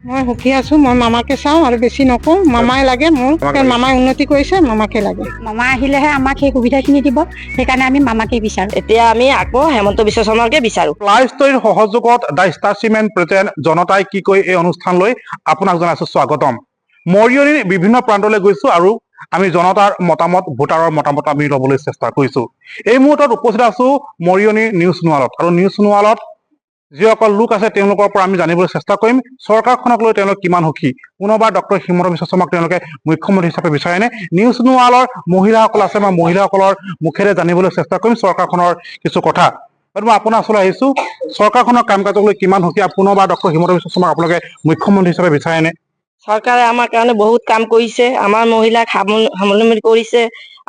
মই সুখী আছো। মই মামাকে চাওঁ আৰু বেছি নকওঁ। মামাই লাগে মোৰ, মামাই উন্নতি কৰিছে, মামাকে লাগে। মামা আহিলেহে আমাক সেই সুবিধাখিনি দিব, সেইকাৰণে আমি মামাকে বিচাৰো। এতিয়া আমি আকৌ হেমন্ত বিশ্ব শৰ্মাকে বিচাৰো। প্লাইষ্টৰীৰ সহযোগত দ্য ষ্টাৰ চিমেণ্ট প্ৰেজেণ্ট জনতাই কি কয় এই অনুষ্ঠান লৈ আপোনাক জনাইছো স্বাগতম। মৰিয়নিৰ বিভিন্ন প্ৰান্তলৈ গৈছো আৰু আমি জনতাৰ মতামত, ভোটাৰৰ মতামত আমি ল'বলৈ চেষ্টা কৰিছো। এই মুহূৰ্তত উপস্থিত আছো মৰিয়নি নিউজ নোৱালত, আৰু নিউজ নোৱালত যিসকল লোক আছে তেওঁলোকৰ পৰা আমি জানিবলৈ চেষ্টা কৰিম চৰকাৰখনক লৈ তেওঁলোক কিমান সুখী। পুনৰবাৰ ডক্টৰ হিমন্ত বিশ্ব শৰ্মাক তেওঁলোকে মুখ্যমন্ত্ৰী হিচাপে বিচাৰেনে? নিউজ নোৱালৰ মহিলাসকল আছে, মই মহিলাসকলৰ মুখেৰে জানিবলৈ চেষ্টা কৰিম চৰকাৰখনৰ কিছু কথা। মই আপোনাৰ ওচৰলৈ আহিছো, চৰকাৰখনৰ কাম কাজক লৈ কিমান সুখী? পুনৰবাৰ ডক্টৰ হিমন্ত বিশ্ব শৰ্মাক আপোনালোকে মুখ্যমন্ত্ৰী হিচাপে বিচাৰেনে? চৰকাৰে আমাৰ কাৰণে বহুত কাম কৰিছে, আমাৰ মহিলাক সাৱলম্বী কৰিছে।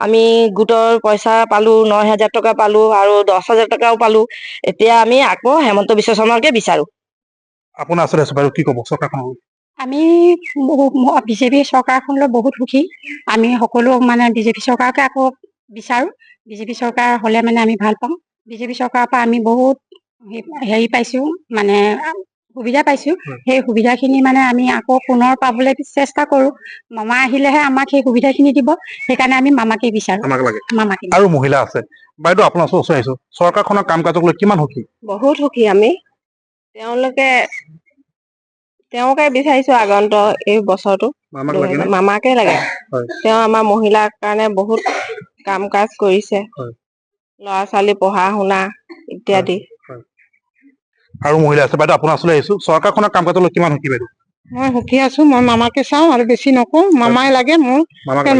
আমি গোটৰ পইচা পালো, 9,000 টকা পালো আৰু 10,000 টকাও পালো। এতিয়া আমি আকৌ হেমন্ত বিশ্ব শৰ্মাকে বিচাৰো। আপোনাৰ ওচৰলৈ আছো বাৰু, কি ক'ব চৰকাৰখনক? আমি বিজেপি চৰকাৰখনলৈ বহুত সুখী। আমি সকলো বিজেপি চৰকাৰকে আকৌ বিচাৰো। বিজেপি চৰকাৰ হলে আমি ভাল পাওঁ। বিজেপি চৰকাৰৰ পৰা আমি বহুত হেৰি পাইছো, সুবিধা পাইছো। সেই সুবিধাখিনি আমি আকৌ পুনৰ পাবলৈ চেষ্টা কৰো। মামা আহিলেহে আমাক সেই সুবিধাখিনি দিব, সেইকাৰণে আমি মামাকে বিচাৰো। মামাকে। আৰু মহিলা আছে, বাইদেউ আপোনাৰ ওচৰত আহিছো, চৰকাৰখনৰ কাম কাজক লৈ কিমান সুখী? বহুত সুখী আমি। তেওঁকে বিচাৰিছো আগন্তুক এই বছৰটো মামাকে লাগে। তেওঁ আমাৰ মহিলাৰ কাৰণে বহুত কাম কাজ কৰিছে, ল'ৰা ছোৱালী পঢ়া শুনা ইত্যাদি। আৰু মহিলা আছে, বাইদেউ আপোনাৰ ওচৰলৈ আহিছো, চৰকাৰখনৰ কাম কাজক লৈ কিমান সুখী বাইদেউ? মই সুখী আছো। মই মামাকে চাওঁ আৰু বেছি নকওঁ। মামাই লাগে মোৰ,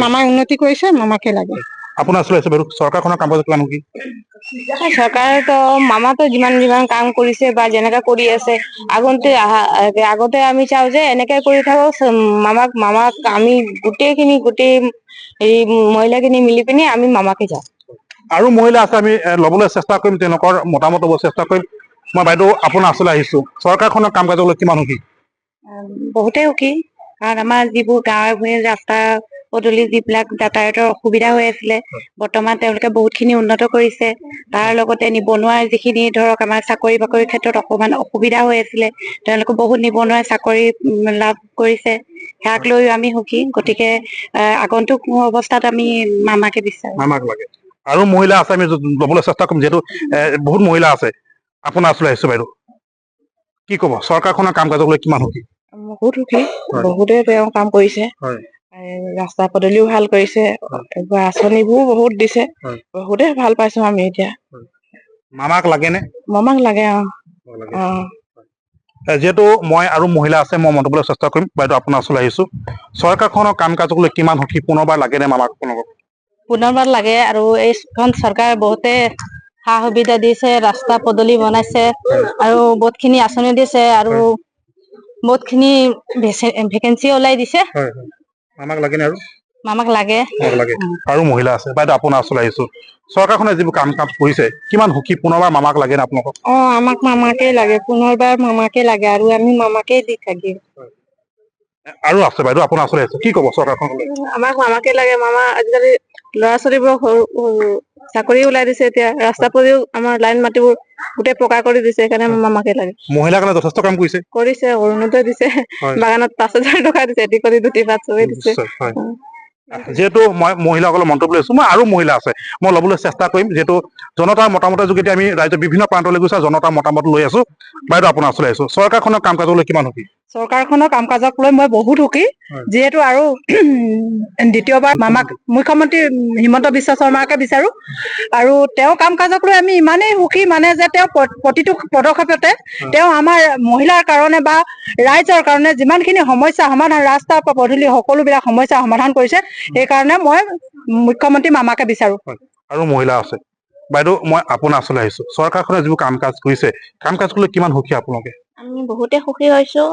মামাই উন্নতি কৰিছে, মামাকে লাগে। আপোনাৰ ওচৰলৈ আহিছো বাইদেউ, চৰকাৰখনৰ কাম কাজক কিমান সুখী? চৰকাৰেতো মামাতো যিমান কাম কৰিছে বা যেনেকা কৰি আছে, আগতে আমি চাওঁ যে এনেকে কৰি থাকো। মামাক আমি গোটেই মহিলাখিনি মিলি পিনি আমি মামাকে যাওঁ। আৰু মহিলা আছে, আমি ল'বলৈ চেষ্টা কৰিম, তেওঁলোকৰ মতামত ল'বলৈ চেষ্টা কৰিম। মই বাইদেউ আপোনাৰ ওচৰলৈ আহিছো, চৰকাৰখনৰ কাম কাজক লৈ কিমান সুখী? বহুতেই সুখী, কাৰণ আমাৰ যিবোৰ গাঁৱে ভূঞে ৰাস্তা পদূলি যিবিলাক যাতায়াতৰ অসুবিধা হৈ আছিলে, বৰ্তমান তেওঁলোকে বহুত খিনি উন্নত কৰিছে। তাৰ লগতে নিবনুৱা যিখিনি ধৰক আমাৰ চাকৰি বাকৰিৰ ক্ষেত্ৰত অকমান অসুবিধা হৈ আছিলে, তেওঁলোকে বহুত নিবনুৱাই চাকৰি লাভ কৰিছে। সেয়াক লৈও আমি সুখী। গতিকে আগন্তুক অৱস্থাত আমি মামাকে বিচাৰো। মামাক লাগে। আৰু মহিলা আছে, আমি ল'বলৈ চেষ্টা কৰিম, যিহেতু বহুত মহিলা আছে। আপোনাৰ ওচৰলৈ আহিছো বাইদেউ, কি ক'ব চৰকাৰখনৰ কাম কাজক লৈ কিমান সুখী? বহুত সুখী, বহুতে তেওঁ কাম কৰিছে। ৰাস্তা পদূলিও ভাল কৰিছে, আঁচনিবোৰো বহুত দিছে, বহুতে ভাল পাইছো আমি। এতিয়া মামাক লাগে নে? মামাক লাগে। যিহেতু মই আৰু মহিলা আছে, মই মন্তবলৈ চেষ্টা কৰিম। বাইদেউ আপোনাৰ ওচৰলৈ আহিছো, চৰকাৰখনৰ কাম কাজক লৈ কিমান সুখী? পুনৰবাৰ লাগে নে মামাক? পুনৰবাৰ লাগে। আৰু এইখন চৰকাৰে বহুতে সা সুবিধা দিছে, ৰাস্তা পদূলি বনাইছে আৰু বহুত খিনি আঁচনি দিছে, আৰু বহুত খিনি ভেকেঞ্চি ওলাই দিছে। মামাক লাগে নে? আৰু মামাক লাগে। আৰু মহিলা আছে, বাইদেউ আপোনাৰ ওচৰলৈ আহিছো, চৰকাৰখনে যিবোৰ কাম কাজ কৰিছে কিমান সুখী? পুনৰবাৰ মামাক লাগে নে আপোনালোকক? আমাক মামাকে লাগে, পুনৰবাৰ মামাকে লাগে, আৰু আমি মামাকে দি থাকিম। আৰু আছে বাইদেউ আপোনাৰ ওচৰলৈ আহিছো, কি ক'ব চৰকাৰখনলৈ? আমাক মামাকে লাগে। মামা আজিকালি ল'ৰা ছোৱালীবোৰক চাকৰি ওলাই দিছে, এতিয়া ৰাস্তা পদূলিও আমাৰ লাইন মাটিবোৰ গোটেই পকা কৰি দিছে, সেইকাৰণে মামাকে লাগে। মহিলাৰ কাৰণে যথেষ্ট কাম কৰিছে। অৰুণোদয় দিছে, বাগানত 5,000 টকা দিছে, দিছে। যিহেতু মই মহিলাসকলৰ মন্তব্য লৈছো, মই আৰু মহিলা আছে, মই ল'বলৈ চেষ্টা কৰিম। যিহেতু জনতাৰ মতামতৰ যোগেদি আমি ৰাজ্যৰ বিভিন্ন প্ৰান্তলৈ গৈছো, জনতাৰ মতামত লৈ আছো। বাইদেউ আপোনাৰ ওচৰলৈ আহিছো, চৰকাৰখনৰ কাম কাজক লৈ কিমান সুখী? চৰকাৰখনৰ কাম কাজক লৈ মই বহুত সুখী। যিহেতু আৰু দ্বিতীয়বাৰ মামাক মুখ্যমন্ত্ৰী হিমন্ত বিশ্ব শৰ্মাকে বিচাৰো। আৰু তেওঁৰ কাম কাজক লৈ আমি ইমানেই সুখী, যে তেওঁ প্ৰতিটো পদক্ষেপতে তেওঁ আমাৰ মহিলাৰ কাৰণে বা ৰাইজৰ কাৰণে যিমানখিনি সমস্যা সমাধান, ৰাস্তা পদূলি সকলোবিলাক সমস্যা সমাধান কৰিছে। সেইকাৰণে মই মুখ্যমন্ত্ৰী মামাকে বিচাৰো। আৰু মহিলা আছে, বাইদেউ মই আপোনাৰ ওচৰলৈ আহিছো, চৰকাৰখনে যিবোৰ কাম কাজ কৰিছে, কাম কাজ লৈ কিমান সুখী আপোনালোকে? আমি বহুতে সুখী হৈছো,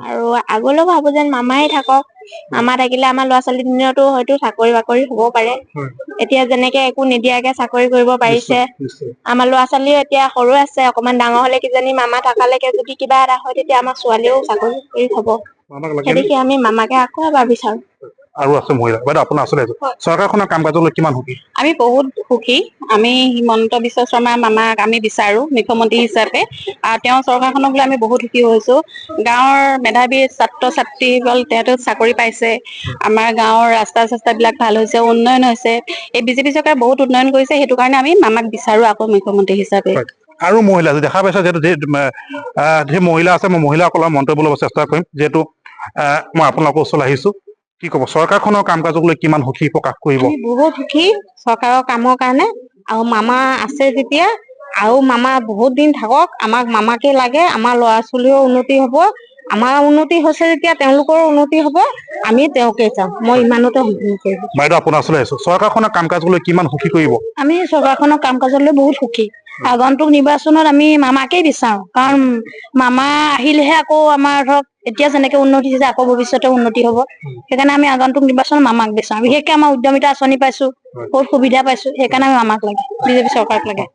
আৰু আগলৈও ভাবো যেন মামাই থাকক। মামা থাকিলে আমাৰ ল'ৰা ছোৱালী দিনতো হয়তো চাকৰি বাকৰি হ'ব পাৰে। এতিয়া যেনেকে একো নিদিয়াকে চাকৰি কৰিব পাৰিছে, আমাৰ ল'ৰা ছোৱালীও এতিয়া সৰু আছে, অকমান ডাঙৰ হলে কিজানি মামা থাকালৈকে যদি কিবা এটা হয়, তেতিয়া আমাৰ ছোৱালীও চাকৰি হব। সেইদেখি আমি মামাকে আকৌ এবাৰ বিচাৰো। আৰু আছে মহিলা বাইদেউ আপোনাৰ আচলতে চৰকাৰখনৰ কাম কাজলৈ কিমান সুখী আমি বহুত সুখী আমি হিমন্ত বিশ্ব শৰ্মাৰ মামাক আমি বিচাৰো মুখ্যমন্ত্ৰী হিচাপে তেওঁ চৰকাৰখনক লৈ আমি বহুত সুখী হৈছো গাঁৱৰ মেধাৱী ছাত্ৰ ছাত্ৰীসকল তেওঁতো চাকৰি পাইছে আমাৰ গাঁৱৰ ৰাস্তা চাস্তাবিলাক ভাল হৈছে উন্নয়ন হৈছে এই বিজেপি চৰকাৰে বহুত উন্নয়ন কৰিছে সেইটো কাৰণে আমি মামাক বিচাৰো আকৌ মুখ্যমন্ত্ৰী হিচাপে আৰু মহিলা দেখা পাইছে যিহেতু যি মহিলা আছে মই মহিলাসকলৰ মন্তব্য ল'ব চেষ্টা কৰিম যিহেতু মই আপোনালোকৰ ওচৰলৈ আহিছো কি ক'ব চৰকাৰখনৰ কাম কাজক লৈ কিমান সুখী প্ৰকাশ কৰিব আমি বহুত সুখী চৰকাৰৰ কামৰ কাৰণে আৰু মামা আছে যেতিয়া আৰু মামা বহুত দিন থাকক আমাক মামাকে লাগে আমাৰ ল'ৰা ছোৱালীও উন্নতি হ'ব আমাৰ উন্নতি হৈছে যেতিয়া তেওঁলোকৰো উন্নতি হ'ব আমি তেওঁকে চাম মই ইমানতে বাইদেউ আপোনাৰ ওচৰলৈ আহিছো চৰকাৰখনৰ কাম কাজক লৈ কিমান সুখী কৰিব আমি চৰকাৰখনৰ কাম কাজলৈ বহুত সুখী আগন্তুক নিৰ্বাচনত আমি মামাকেই বিচাৰো কাৰণ মামা আহিলেহে আকৌ আমাৰ ধৰক এতিয়া যেনেকে উন্নতি হৈছে আকৌ ভৱিষ্যতে উন্নতি হ'ব সেইকাৰণে আমি আগন্তুক নিৰ্বাচনত মামাক বিচাৰো বিশেষকে আমাৰ উদ্যমিতা আঁচনি পাইছো বহুত সুবিধা পাইছো সেইকাৰণে আমি মামাক লাগে বিজেপি চৰকাৰক লাগে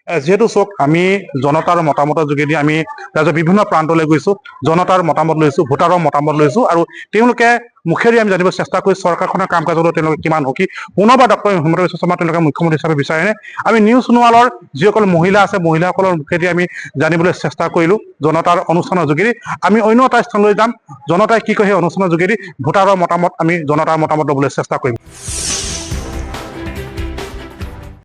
যিহেতু চাওক আমি জনতাৰ মতামতৰ যোগেদি আমি ৰাজ্যৰ বিভিন্ন প্ৰান্তলৈ গৈছো জনতাৰ মতামত লৈছো ভোটাৰৰ মতামত লৈছো আৰু তেওঁলোকে মুখেৰে আমি জানিব চেষ্টা কৰিছো চৰকাৰখনৰ কাম কাজলৈ তেওঁলোকে কিমান সুখী পুনৰবাৰ ডক্টৰ হিমন্ত বিশ্ব শৰ্মা তেওঁলোকে মুখ্যমন্ত্ৰী হিচাপে বিচাৰেনে আমি নিউজ নোৱালৰ যিসকল মহিলা আছে মহিলাসকলৰ মুখেদি আমি জানিবলৈ চেষ্টা কৰিলো জনতাৰ অনুষ্ঠানৰ যোগেদি আমি অন্য এটা স্থানলৈ যাম জনতাই কি কয় সেই অনুষ্ঠানৰ যোগেদি ভোটাৰৰ মতামত আমি জনতাৰ মতামত ল'বলৈ চেষ্টা কৰিম